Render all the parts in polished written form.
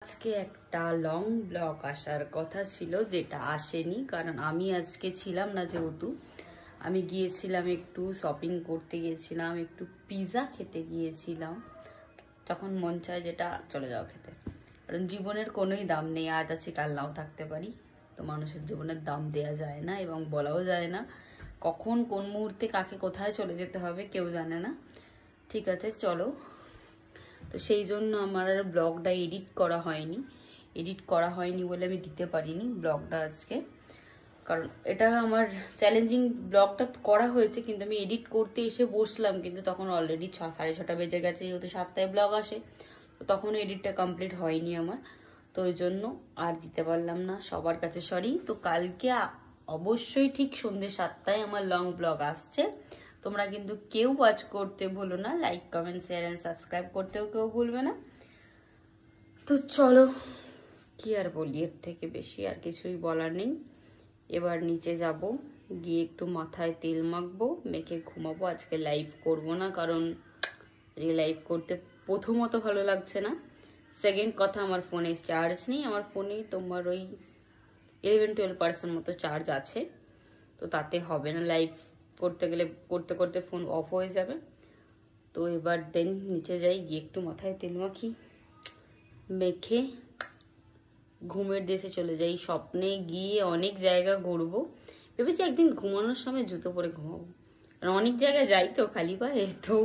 আজকে একটা long blog আসার কথা ছিল, যেটা আসেনি কারণ আমি আজকে ছিলাম না। যেহেতু আমি গিয়েছিলাম একটু শপিং করতে, গিয়েছিলাম একটু পিৎজা খেতে গিয়েছিলাম। তখন মন চায় যেটা চলে যাও খেতে, কারণ জীবনের কোনোই দাম নেই, আজ আছে কাল নাও থাকতে পারি। তো মানুষের জীবনের দাম দেয়া যায় না এবং বলাও যায় না, কখন কোন মুহূর্তে কাকে কোথায় চলে যেতে হবে কেউ জানে না। ঠিক আছে চলো। তো সেই জন্য আমার আর ব্লগটা এডিট করা হয়নি বলে আমি দিতে পারিনি ব্লগটা আজকে। কারণ এটা আমার চ্যালেঞ্জিং, ব্লগটা করা হয়েছে কিন্তু আমি এডিট করতে এসে বসলাম, কিন্তু তখন অলরেডি 6:30 বেজে গেছে, যেহেতু 7টায় ব্লগ আসে। তো তখন এডিটটা কমপ্লিট হয়নি আমার, তো ওই জন্য আর দিতে পারলাম না, সবার কাছে সরি। তো কালকে অবশ্যই ঠিক সন্ধ্যে 7টায় আমার লং ব্লগ আসছে। তোমরা কিন্তু কেউ ওয়াচ করতে ভুলো না, like comment share and subscribe করতেও কেউ ভুলবে না। তো চলো, কি আর বলি, এর থেকে বেশি আর কিছুই বলার নেই। এবার নিচে যাব, গিয়ে একটু মাথায় তেল মাখবো, মেখে ঘুমাবো। আজকে লাইভ করব না, কারণ লাইভ করতে প্রথমত ভালো লাগছে না, সেকেন্ড কথা আমার ফোনে চার্জ নেই। আমার ফোনে তোমার ওই 11-12% মতো চার্জ আছে, তো তাতে হবে না। লাইভ করতে গেলে করতে করতে ফোন অফ হয়ে যাবে। তো এবার দেন নিচে যাই, গিয়ে একটু মাথায় তেল মাখি, মেখে ঘুমের দেশে চলে যাই। স্বপ্নে গিয়ে অনেক জায়গা ঘুরবো, ভেবেছি একদিন ঘুমানোর সময় জুতো পরে ঘুমাবো। অনেক জায়গায় যাই তো খালি পায়ে, তো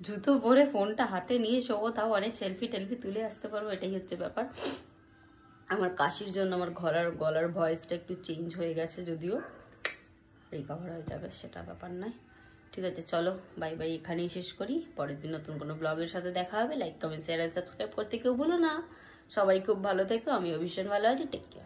জুতো পরে ফোনটা হাতে নিয়ে শোবো, তাও অনেক সেলফি টেলফি তুলে আসতে পারবো, এটাই হচ্ছে ব্যাপার। আমার কাশির জন্য আমার গলার ভয়েসটা একটু চেঞ্জ হয়ে গেছে, যদিও রিকভার হয়ে যাবে, সেটা ব্যাপার নয়। ঠিক আছে চলো, বাই বাই, এখানেই শেষ করি। পরের দিন নতুন কোনো ব্লগের সাথে দেখা হবে। লাইক কমেন্ট শেয়ার আর সাবস্ক্রাইব করতে কেউ ভুলো না। সবাই খুব ভালো থেকো, আমিও ভীষণ ভালো আছি। Take care.